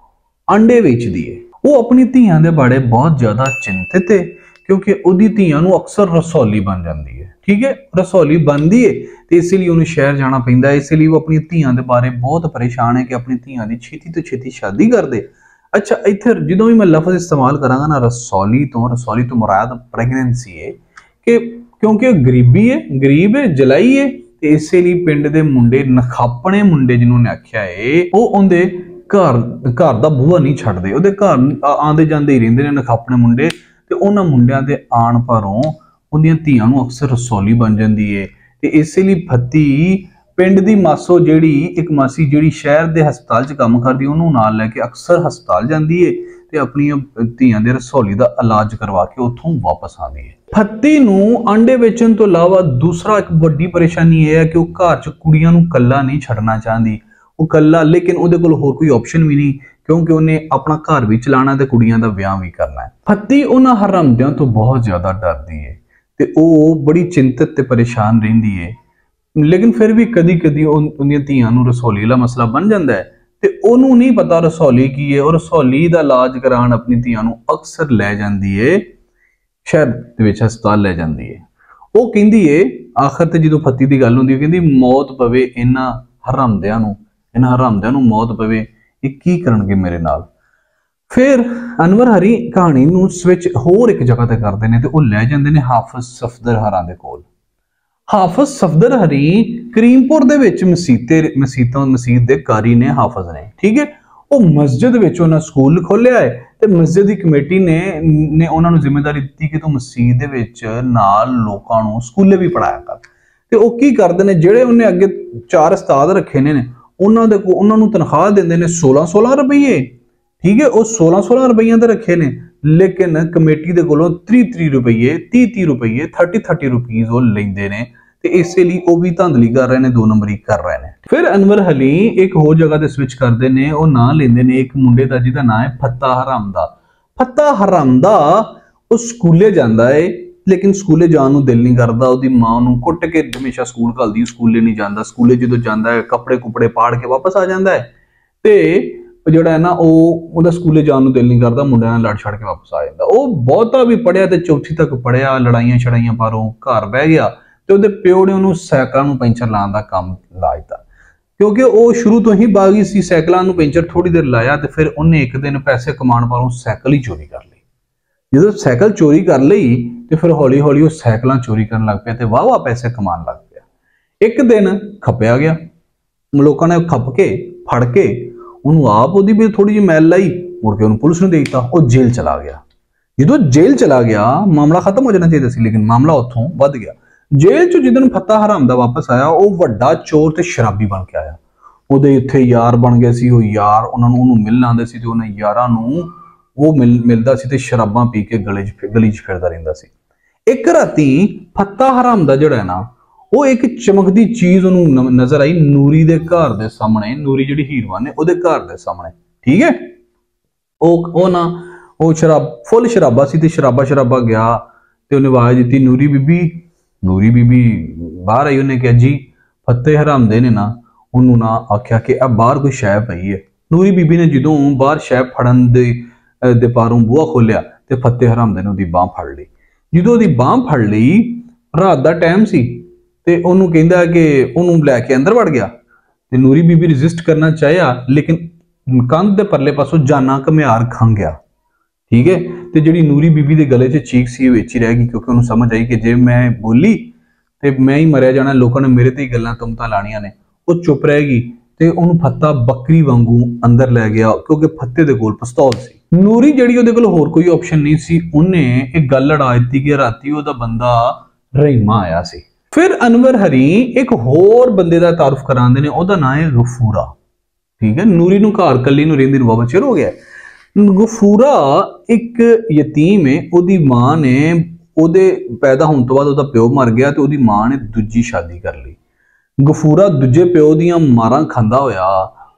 अंडे वेचदी है। वो अपनी धीआं दे बारे बहुत ज्यादा चिंतित है, क्योंकि उहदी धीआं नूं अक्सर रसौली बन जाती है। ठीक है। रसौली बनती है तो इसलिए उन्हें शहर जाना पैंदा है। इसलिए वो अपनी धीआं दे बारे बहुत परेशान है कि अपनी धीआं दी छेती तो छेती शादी कर दे। अच्छा, इत्थे जो भी मैं लफ्ज इस्तेमाल करांगा ना रसौली तो मुराद प्रेगनेंसी है कि क्योंकि गरीबी है, गरीब है, जलाई है, तो इसलिए पिंड दे मुंडे नखापने मुंडे जिन्होंने आख्या है वो उनके घर दा बूहा नहीं छड्डदे, उहदे घर आंदे जांदे ही रहिंदे ने नखापने मुंडे। ते उन्हां मुंडियां दे आण भरों उहदियां धीआं नूं अक्सर रसौली बन जाती है। ते इसलिए फत्ती पिंड दी मासो जिहड़ी एक मासी जिहड़ी शहर दे हस्पताल च काम करदी उहनूं नाल लैके अक्सर हस्पताल जाती है ते अपनी धीआं दे रसौली दा इलाज करवा के उत्थों वापस आती है। फत्ती नूं अंडे वेचण तो इलावा दूसरा एक वड्डी परेशानी यह है कि वह घर च कुड़ियां नूं कल्ला नहीं छड्डना चाहती। वो कल्ला, लेकिन उहदे कोल होर कोई ऑप्शन भी नहीं, क्योंकि उन्हें अपना घर भी चलाना ते कुड़ियां दा विआह भी करना है। फत्ती उन्हां हरामदियां तो बहुत ज्यादा डरदी है ते वो बड़ी चिंतित ते परेशान रहिंदी है। लेकिन फिर भी कदी कदी उन्दियां धीआं नूं रसौली वाला मसला बन जाता है ते ओनू नहीं पता रसौली की है, और रसौली दा इलाज कराण अपनी धीआं नूं अक्सर लै जांदी है, शहर दे विच हस्पताल लै जांदी है। वो कहंदी है आखिर ते जदों फत्ती दी गल हुंदी है, कहंदी मौत पवे इन्हां हरामदियां नूं मौत पवे, ये की करनगे मेरे नाल। फिर अनवर हरी कहानी नूं स्विच होर एक जगह ते करदे ने ते वो लै जांदे ने हाफिज सफदर हरां दे कोल। हाफिज सफदर हरी करीमपुर दे विच मसीत दे कारी ने, हाफिज ने। ठीक है। वो मस्जिद विच उन्हां स्कूल खोलिया है ते मस्जिद दी कमेटी ने उन्हां नूं जिम्मेदारी दी कि तू मसीत दे विच नाल लोकां नूं स्कूले भी पढ़ाया कर। ते वो की करदे ने, जिहड़े उन्हें अगे 4 उस्ताद रखे ने ਉਹਨਾਂ ਨੂੰ ਤਨਖਾਹ ਦਿੰਦੇ ਨੇ 16 रुपये, ठीक है, वो 16 रुपये ਦੇ ਰੱਖੇ ਨੇ, लेकिन कमेटी ਦੇ ਕੋਲੋਂ 30 रुपये 30 रुपये 30 रुपीज ਉਹ ਲੈਂਦੇ ਨੇ ਤੇ ਇਸੇ ਲਈ ਉਹ ਵੀ ਧਾਂਦਲੀ ਕਰ ਰਹੇ ਨੇ, 2 ਨੰਬਰੀ ਕਰ ਰਹੇ ਨੇ। ਫਿਰ ਅਨਵਰ ਹਲੀ ਇੱਕ ਹੋਰ ਜਗ੍ਹਾ ਤੇ ਸਵਿਚ ਕਰਦੇ ਨੇ, ਉਹ ਨਾਂ ਲੈਂਦੇ ਨੇ ਇੱਕ ਮੁੰਡੇ ਦਾ ਜਿਹਦਾ ਨਾਂ ਹੈ ਫੱਤਾ ਹਰਾਮ ਦਾ। ਫੱਤਾ ਹਰਾਮ ਦਾ ਉਹ ਸਕੂਲੇ ਜਾਂਦਾ ਹੈ, लेकिन स्कूले जाने ਨੂੰ दिल नहीं करता, ਉਹਦੀ ਮਾਂ ਨੂੰ ਕੁੱਟ ਕੇ ਹਮੇਸ਼ਾ ਸਕੂਲ ਘੱਲਦੀ, ਸਕੂਲੇ नहीं ਜਾਂਦਾ। ਸਕੂਲੇ ਜਦੋਂ ਜਾਂਦਾ ਹੈ ਕੱਪੜੇ ਕੁਪੜੇ ਪਾੜ ਕੇ ਵਾਪਸ ਆ ਜਾਂਦਾ ਹੈ ਤੇ ਜਿਹੜਾ ਹੈ ਨਾ ਉਹਦਾ ਸਕੂਲੇ ਜਾਣ ਨੂੰ ਦਿਲ ਨਹੀਂ ਕਰਦਾ, ਮੁੰਡਿਆਂ ਨਾਲ ਲੜ ਛੜ ਕੇ ਵਾਪਸ ਆ ਜਾਂਦਾ। ਉਹ ਬਹੁਤਾ ਵੀ ਪੜਿਆ ਤੇ ਚੌਥੀ ਤੱਕ ਪੜਿਆ, ਲੜਾਈਆਂ ਛੜਾਈਆਂ ਪਾਰੋਂ ਘਰ ਬਹਿ ਗਿਆ ਤੇ ਉਹਦੇ ਪਿਓ ਨੇ ਉਹਨੂੰ ਸਾਈਕਲਾਂ ਨੂੰ ਪੈਂਚਰ ਲਾਉਣ ਦਾ ਕੰਮ ਲਾ ਦਿੱਤਾ, ਕਿਉਂਕਿ ਉਹ ਸ਼ੁਰੂ ਤੋਂ ਹੀ ਬਾਗੀ ਸੀ। ਸਾਈਕਲਾਂ ਨੂੰ ਪੈਂਚਰ ਥੋੜੀ ਦੇਰ ਲਾਇਆ ਤੇ ਫਿਰ ਉਹਨੇ ਇੱਕ ਦਿਨ ਪੈਸੇ ਕਮਾਉਣ ਪਾਰੋਂ ਸਾਈਕਲ ਹੀ ਚੋਰੀ ਕਰ ਲਈ। ਜਦੋਂ ਸਾਈਕਲ ਚੋਰੀ ਕਰ ਲਈ ਤੇ ਫਿਰ ਹੌਲੀ ਹੌਲੀ ਉਹ ਸਾਈਕਲਾਂ ਚੋਰੀ ਕਰਨ ਲੱਗ ਪਿਆ ਤੇ ਵਾਹ ਪੈਸੇ ਕਮਾਉਣ ਲੱਗ ਪਿਆ। ਇੱਕ ਦਿਨ ਖੱਪਿਆ ਗਿਆ, ਲੋਕਾਂ ਨੇ ਖੱਪ ਕੇ ਫੜ ਕੇ ਉਹਨੂੰ ਆਪ ਉਹਦੀ ਵੀ ਥੋੜੀ ਜਿਹੀ ਮੈਲ ਲਾਈ, ਮੁੜ ਕੇ ਉਹਨੂੰ ਪੁਲਿਸ ਨੂੰ ਦੇ ਦਿੱਤਾ, ਉਹ ਜੇਲ੍ਹ ਚਲਾ ਗਿਆ। ਜਦੋਂ ਜੇਲ੍ਹ ਚਲਾ ਗਿਆ ਮਾਮਲਾ ਖਤਮ ਹੋ ਜਾਣਾ ਚਾਹੀਦਾ ਸੀ, ਲੇਕਿਨ ਮਾਮਲਾ ਉੱਥੋਂ ਵੱਧ ਗਿਆ। ਜੇਲ੍ਹ ਚੋਂ ਜਿੱਦਣ ਫੱਤਾ ਹਰਾਮ ਦਾ ਵਾਪਸ ਆਇਆ, ਉਹ ਵੱਡਾ ਚੋਰ ਤੇ ਸ਼ਰਾਬੀ ਬਣ ਕੇ ਆਇਆ। ਉਹਦੇ ਇੱਥੇ ਯਾਰ ਬਣ ਗਏ ਸੀ, ਉਹ ਯਾਰ ਉਹਨੂੰ ਮਿਲਣ ਆਉਂਦੇ ਸੀ ਤੇ ਉਹਨਾਂ ਯਾਰਾਂ ਨੂੰ ਉਹ ਮਿਲਦਾ ਸੀ ਤੇ ਸ਼ਰਾਬਾਂ ਪੀ ਕੇ ਗਲੀ 'ਚ ਫਿਰਦਾ ਰਹਿੰਦਾ ਸੀ। ਇੱਕ ਰਾਤੀ ਫੱਤਾ ਹਰਾਮ ਦਾ ਜਿਹੜਾ ਹੈ ਨਾ, ਉਹ ਇੱਕ ਚਮਕਦੀ ਚੀਜ਼ ਉਹਨੂੰ ਨਜ਼ਰ ਆਈ ਨੂਰੀ ਦੇ ਘਰ ਦੇ ਸਾਹਮਣੇ। ਨੂਰੀ ਜਿਹੜੀ ਹੀਰਵਾਨ ਨੇ ਉਹਦੇ ਘਰ ਦੇ ਸਾਹਮਣੇ, ਠੀਕ ਹੈ। ਉਹ ਫੁੱਲ ਸ਼ਰਾਬਾ ਸੀ ਤੇ ਸ਼ਰਾਬਾ ਗਿਆ ਤੇ ਉਹਨੇ ਆਵਾਜ਼ ਦਿੱਤੀ, ਨੂਰੀ ਬੀਬੀ। ਨੂਰੀ ਬੀਬੀ ਬਾਹਰ ਆਈ, ਉਹਨੇ ਕਿਹਾ ਜੀ ਫੱਤੇ ਹਰਾਮ ਦੇ ਨੇ ਨਾ ਉਹਨੂੰ ਨਾ ਆਖਿਆ ਕਿ ਆ ਬਾਹਰ ਕੋਈ ਸ਼ੈ ਪਈ ਹੈ। ਨੂਰੀ ਬੀਬੀ ਨੇ ਜਦੋਂ ਬਾਹਰ ਸ਼ੈ ਫੜਨ ਦੇ ਪਾਰੋਂ ਬੂਹਾ ਖੋਲਿਆ ਤੇ ਫੱਤੇ ਹਰਾਮ ਦੇ ਨੇ ਉਹਦੀ ਬਾਂਹ ਫੜ ਲਈ। ਜਦੋਂ ਉਹਦੀ ਬਾਂਹ ਫੜ ਲਈ, ਰਾਤ ਦਾ ਟਾਈਮ ਸੀ ਤੇ ਉਹਨੂੰ ਕਹਿੰਦਾ ਕਿ ਉਹਨੂੰ ਲੈ ਕੇ ਅੰਦਰ ਵੜ ਗਿਆ ਤੇ ਨੂਰੀ ਬੀਬੀ ਰੈਜ਼ਿਸਟ ਕਰਨਾ ਚਾਹਿਆ, ਲੇਕਿਨ ਕੰਧ ਦੇ ਪਰਲੇ ਪਾਸੋਂ ਜਾਨਾ ਘਮਿਆਰ ਖੰਘ ਗਿਆ, ਠੀਕ ਹੈ। ਤੇ ਜਿਹੜੀ ਨੂਰੀ ਬੀਬੀ ਦੇ ਗਲੇ 'ਚ ਚੀਕ ਸੀ ਉਹ ਵਿੱਚ ਹੀ ਰਹਿ ਗਈ, ਕਿਉਂਕਿ ਉਹਨੂੰ ਸਮਝ ਆਈ ਕਿ ਜੇ ਮੈਂ ਬੋਲੀ ਤੇ ਮੈਂ ਹੀ ਮਰਿਆ ਜਾਣਾ, ਲੋਕਾਂ ਨੇ ਮੇਰੇ ਤੇ ਹੀ ਗੱਲਾਂ ਤੁਮਤਾਂ ਲਾਣੀਆਂ ਨੇ। ਉਹ ਚੁੱਪ ਰਹਿ ਗਈ ਤੇ ਉਹਨੂੰ ਫੱਤਾ ਬੱਕਰੀ ਵਾਂਗੂ ਅੰਦਰ ਲੈ ਗਿਆ, ਕਿਉਂਕਿ ਫੱਤੇ ਦੇ ਕੋਲ ਪਿਸਤੌਲ ਸੀ। ਨੂਰੀ ਜਿਹੜੀ ਉਹਦੇ ਕੋਲ ਹੋਰ ਕੋਈ ਆਪਸ਼ਨ ਨਹੀਂ ਸੀ, ਉਹਨੇ ਇੱਕ ਗੱਲ ਲੜਾ ਦਿੱਤੀ ਕਿ ਰਾਤੀ ਉਹਦਾ ਬੰਦਾ ਰਹੀਮਾ ਆਇਆ ਸੀ। ਫਿਰ ਅਨਵਰ ਹਰੀ ਇੱਕ ਹੋਰ ਬੰਦੇ ਦਾ ਤਾਰਫ ਕਰਾਉਂਦੇ ਨੇ, ਉਹਦਾ ਨਾਂ ਹੈ ਗਫੂਰਾ, ਠੀਕ ਹੈ। ਨੂਰੀ ਨੂੰ ਘਰ ਕੱਲੀ ਨੂੰ ਰਹਿੰਦੀ ਨੂੰ ਬਾਬਾ ਚਿਰ ਹੋ ਗਿਆ। ਗਫੂਰਾ ਇੱਕ ਯਤੀਮ ਹੈ, ਉਹਦੀ ਮਾਂ ਨੇ ਉਹਦੇ ਪੈਦਾ ਹੋਣ ਤੋਂ ਬਾਅਦ ਉਹਦਾ ਪਿਓ ਮਰ ਗਿਆ ਤੇ ਉਹਦੀ ਮਾਂ ਨੇ ਦੂਜੀ ਸ਼ਾਦੀ ਕਰ ਲਈ। ਗਫੂਰਾ ਦੂਜੇ ਪਿਓ ਦੀਆਂ ਮਾਰਾਂ ਖਾਂਦਾ ਹੋਇਆ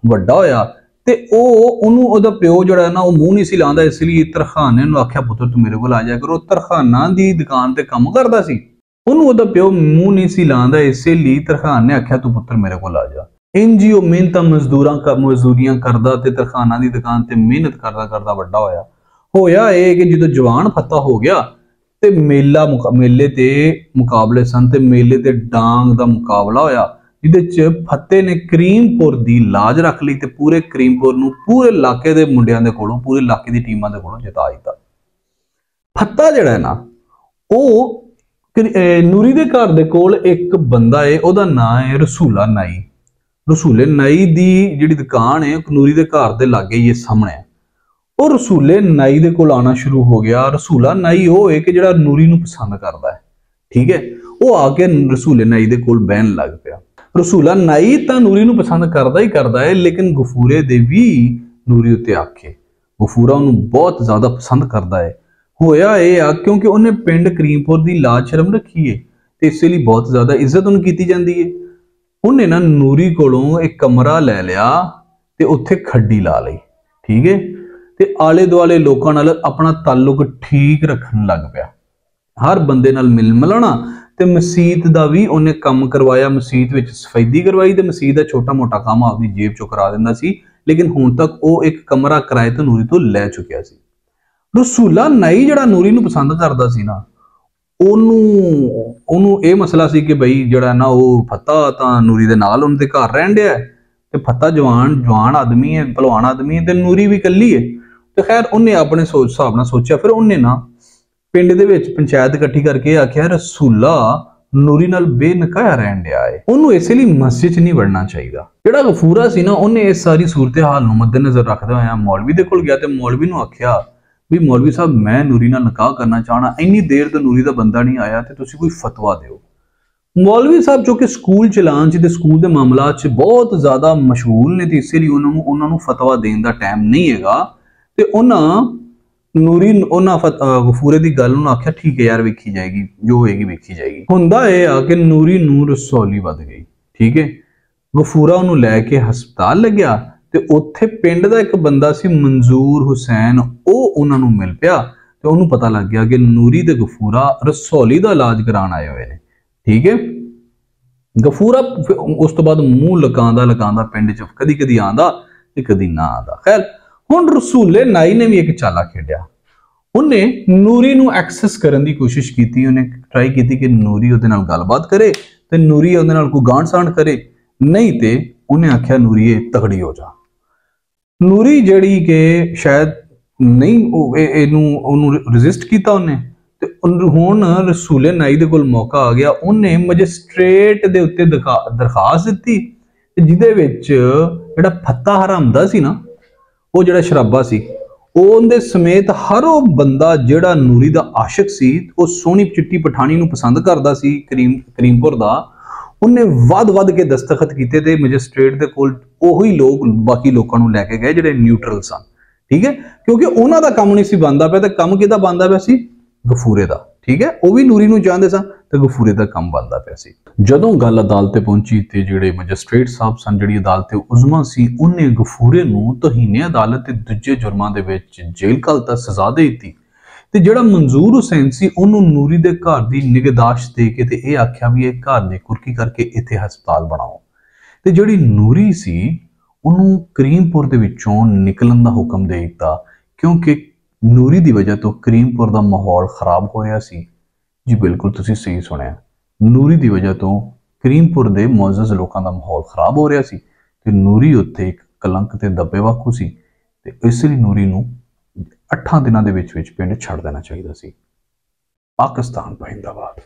ਵੱਡਾ ਹੋਇਆ ਤੇ ਉਹਨੂੰ ਉਹਦਾ ਪਿਓ ਜਿਹੜਾ ਨਾ ਉਹ ਮੂੰਹ ਨਹੀਂ ਸੀ ਲਾਉਂਦਾ, ਇਸ ਲਈ ਤਰਖਾਨੇ ਨੂੰ ਆਖਿਆ ਪੁੱਤਰ ਤੂੰ ਮੇਰੇ ਕੋਲ ਆ ਜਾ ਕਰ। ਉਹ ਤਰਖਾਨਾ ਦੀ ਦੁਕਾਨ ਤੇ ਕੰਮ ਕਰਦਾ ਸੀ, ਉਹਨੂੰ ਉਹਦਾ ਪਿਓ ਮੂੰਹ ਨਹੀਂ ਸੀ ਲਾਉਂਦਾ, ਇਸੇ ਲਈ ਤਰਖਾਨ ਨੇ ਆਖਿਆ ਤੂੰ ਪੁੱਤਰ ਮੇਰੇ ਕੋਲ ਆ ਜਾ। ਇੰਜੀਓ ਮਿਹਨਤਾਂ ਮਜ਼ਦੂਰੀਆਂ ਕਰਦਾ ਤੇ ਤਰਖਾਨਾ ਦੀ ਦੁਕਾਨ ਤੇ ਮਿਹਨਤ ਕਰਦਾ ਵੱਡਾ ਹੋਇਆ ਇਹ ਕਿ ਜਦੋਂ ਜਵਾਨ ਫੱਤਾ ਹੋ ਗਿਆ ਤੇ ਮੇਲੇ ਤੇ ਮੁਕਾਬਲੇ ਸਨ ਤੇ ਮੇਲੇ ਤੇ ਡਾਂਗ ਦਾ ਮੁਕਾਬਲਾ ਹੋਇਆ, ਜਿਹਦੇ ਚ ਫੱਤੇ ਨੇ ਕਰੀਮਪੁਰ ਦੀ ਲਾਜ ਰੱਖ ਲਈ ਤੇ ਪੂਰੇ ਕਰੀਮਪੁਰ ਨੂੰ ਪੂਰੇ ਇਲਾਕੇ ਦੇ ਮੁੰਡਿਆਂ ਦੇ ਕੋਲੋਂ, ਪੂਰੇ ਇਲਾਕੇ ਦੀ ਟੀਮਾਂ ਦੇ ਕੋਲੋਂ ਜਿਤਾ ਦਿੱਤਾ। ਫੱਤਾ ਜਿਹੜਾ ਹੈ ਨਾ, ਉਹ ਨੂਰੀ ਦੇ ਘਰ ਦੇ ਕੋਲ ਇੱਕ ਬੰਦਾ ਹੈ, ਉਹਦਾ ਨਾਂ ਹੈ ਰਸੂਲਾ ਨਾਈ। ਰਸੂਲੇ ਨਾਈ ਦੀ ਜਿਹੜੀ ਦੁਕਾਨ ਹੈ ਨੂਰੀ ਦੇ ਘਰ ਦੇ ਲਾਗੇ ਹੀ ਸਾਹਮਣੇ ਹੈ। ਉਹ ਰਸੂਲੇ ਨਾਈ ਦੇ ਕੋਲ ਆਣਾ ਸ਼ੁਰੂ ਹੋ ਗਿਆ। ਰਸੂਲਾ ਨਾਈ ਉਹ ਹੈ ਕਿ ਜਿਹੜਾ ਨੂਰੀ ਨੂੰ ਪਸੰਦ ਕਰਦਾ ਹੈ, ਠੀਕ ਹੈ। ਉਹ ਆ ਕੇ ਰਸੂਲੇ ਨਾਈ ਦੇ ਕੋਲ ਬਹਿਣ ਲੱਗ ਪਿਆ। ਰਸੂਲਾ ਨਾਈ ਤਾਂ ਨੂਰੀ ਨੂੰ ਪਸੰਦ ਕਰਦਾ ਹੈ, ਲੇਕਿਨ ਗਫੂਰੇ ਦੇ ਵੀ ਨੂਰੀ ਉੱਤੇ ਆਖੇ। ਗਫੂਰਾ ਉਹਨੂੰ ਬਹੁਤ ਜ਼ਿਆਦਾ ਪਸੰਦ ਕਰਦਾ ਹੈ। ਹੋਇਆ ਇਹ ਆ ਕਿਉਂਕਿ ਉਹਨੇ ਪਿੰਡ ਕਰੀਮਪੁਰ ਦੀ ਲਾਜ ਸ਼ਰਮ ਰੱਖੀ ਹੈ ਤੇ ਇਸੇ ਲਈ ਬਹੁਤ ਜ਼ਿਆਦਾ ਇੱਜ਼ਤ ਉਹਨੂੰ ਕੀਤੀ ਜਾਂਦੀ ਹੈ। ਉਹਨੇ ਨਾ ਨੂਰੀ ਕੋਲੋਂ ਇੱਕ ਕਮਰਾ ਲੈ ਲਿਆ ਤੇ ਉੱਥੇ ਖੱਡੀ ਲਾ ਲਈ, ਠੀਕ ਹੈ। ਤੇ ਆਲੇ ਦੁਆਲੇ ਲੋਕਾਂ ਨਾਲ ਆਪਣਾ ਤਾਲੁਕ ਠੀਕ ਰੱਖਣ ਲੱਗ ਪਿਆ, ਹਰ ਬੰਦੇ ਨਾਲ ਮਿਲ ਮਿਲਾਣਾ। ਤੇ ਮਸਜਿਦ ਦਾ ਵੀ ਉਹਨੇ ਕੰਮ ਕਰਵਾਇਆ, ਮਸਜਿਦ ਵਿੱਚ ਸਫੈਦੀ ਕਰਵਾਈ ਤੇ ਮਸਜਿਦ ਦਾ ਛੋਟਾ ਮੋਟਾ ਕੰਮ ਆਪਦੀ ਜੇਬ ਚੋਂ ਕਰਾ ਦਿੰਦਾ ਸੀ। ਲੇਕਿਨ ਹੁਣ ਤੱਕ ਉਹ ਇੱਕ ਕਮਰਾ ਕਿਰਾਏ ਤੋਂ ਨੂਰੀ ਤੋਂ ਲੈ ਚੁੱਕਿਆ ਸੀ। ਰਸੂਲਾ ਨਾਈ ਜਿਹੜਾ ਨੂਰੀ ਨੂੰ ਪਸੰਦ ਕਰਦਾ ਸੀ ਨਾ, ਉਹਨੂੰ ਇਹ ਮਸਲਾ ਸੀ ਕਿ ਬਈ ਜਿਹੜਾ ਨਾ ਉਹ ਫੱਤਾ ਤਾਂ ਨੂਰੀ ਦੇ ਨਾਲ ਉਹਨਾਂ ਦੇ ਘਰ ਰਹਿਣ ਡਿਆ ਤੇ ਫੱਤਾ ਜਵਾਨ ਆਦਮੀ ਹੈ, ਭਲਵਾਨ ਆਦਮੀ ਹੈ ਤੇ ਨੂਰੀ ਵੀ ਇਕੱਲੀ ਹੈ। ਤੇ ਖੈਰ ਉਹਨੇ ਆਪਣੇ ਹਿਸਾਬ ਨਾਲ ਸੋਚਿਆ। ਫਿਰ ਉਹਨੇ ਨਾ ਪਿੰਡ ਦੇ ਵਿੱਚ ਪੰਚਾਇਤ ਇਕੱਠੀ ਕਰਕੇ ਆਖਿਆ ਰਸੂਲਾ ਨੂਰੀ ਨਾਲ ਬੇਨਕਾਇਆ ਰਹਿਣ ਡਿਆ ਹੈ, ਉਹਨੂੰ ਇਸੇ ਲਈ ਮਸਜਿਦ 'ਚ ਨਹੀਂ ਵੜਨਾ ਚਾਹੀਦਾ। ਜਿਹੜਾ ਗਫੂਰਾ ਸੀ ਨਾ, ਉਹਨੇ ਇਸ ਸਾਰੀ ਸੂਰਤ ਹਾਲ ਨੂੰ ਮੱਦੇਨਜ਼ਰ ਰੱਖਦੇ ਹੋਇਆ ਮੌਲਵੀ ਦੇ ਕੋਲ ਗਿਆ ਤੇ ਮੌਲਵੀ ਨੂੰ ਆਖਿਆ ਵੀ ਮੌਲਵੀ ਸਾਹਿਬ ਮੈਂ ਨੂਰੀ ਨਾਲ ਨਿਕਾਹ ਕਰਨਾ ਚਾਹਣਾ, ਇੰਨੀ ਦੇਰ ਤੋਂ ਨੂਰੀ ਦਾ ਬੰਦਾ ਨਹੀਂ ਆਇਆ ਤੇ ਤੁਸੀਂ ਕੋਈ ਫਤਵਾ ਦਿਓ। मौलवी साहब जो कि स्कूल चलान च ते स्कूल के मामलों च बहुत ज़्यादा मशहूर ने, तो इसलिए उन्होंने फतवा देने का टाइम नहीं है। तो उन्होंने नूरी गफूरे की गल आख्या ठीक है यार, वेखी जाएगी, जो होएगी वेखी जाएगी। हुंदा यह आ कि नूरी नूर रसौली वध गई, ठीक है। गफूरा उन्होंने लैके हस्पताल लग्या, तो उत्थे पिंड का एक बंदा सी मंजूर हुसैन, वो उन्होंने मिल पिया, तो उन्होंने पता लग गया कि नूरी ते गफूरा रसौली का इलाज कराने आए हुए हैं, ठीक है। गफूरा उस तो बाद मूँह लकांदा लकांदा पिंड च कदी कदी आंदा ते कदी ना आंदा। खैर हुण रसूले नाई ने भी एक चाला खेडिया, उन्हें नूरी नूं एक्सेस करने की कोशिश की, उन्हें ट्राई की कि नूरी उहदे नाल गलबात करे ते नूरी उहदे नाल कोई गांठ सांठ करे, नहीं ते उन्हें आख्या नूरीए तगड़ी हो जा। नूरी जड़ी के शायद नहीं रजिस्ट किया उन्हें, हुण रसूले नाई दे कोल मौका आ गया, उन्हें मजिस्ट्रेट दे उत्ते दरखास्त दी, जिहदे विच जिहड़ा फत्ता हरामदा सी ना, वो जिहड़ा शराबा सी, उहदे समेत हर वो बंदा जिहड़ा नूरी दा आशिक सी, वो सोहनी चिट्टी पठानी नूं पसंद करदा सी, करीमपुर दा, उन्हें वध वध के दस्तखत किए थे मजिस्ट्रेट दे कोल। ओही लोग बाकी लोगों को लैके गए जिहड़े न्यूट्रल सन, ठीक है, क्योंकि उन्हों का काम नहीं सी बनता पाया, तो काम किहदा बनता पाया सी? गफूरे का, ठीक है। वह भी नूरी नूं चाहते सन, तो गफूरे का काम बनता पाया सी। जदों गल अदालत पहुंची तो जिहड़े मजिस्ट्रेट साहब सन, जिहड़ी अदालत उज़मा सी, उन्हें गफूरे नूं तहीने अदालत ते दूजे जुर्मां दे विच जेल घल तक सजा दे दी, ते जिहड़ा मंजूर हुसैन सी, उन्होंने नूरी दे घर दी निगहदाश्त दे के ते यह आख्या भी ये घर दी कुरकी करके इत्थे हस्पताल बनाओ। ते जिहड़ी नूरी सी, उन्होंने करीमपुर दे विचों निकलन दा हुक्म दे दिता, क्योंकि नूरी दी वजह तो करीमपुर दा माहौल खराब होया सी। जी बिल्कुल तुसीं सही सुनिया, नूरी दी वजह तो करीमपुर दे मुअज़्ज़ज़ लोकां दा माहौल खराब हो रहा सी, ते नूरी उत्थे एक कलंक ते दब्बे वाकू सी, ते इसलिए नूरी नूं 8 दिनों के पिंड छड़ देना चाहिए सी। पाकिस्तान जिंदाबाद।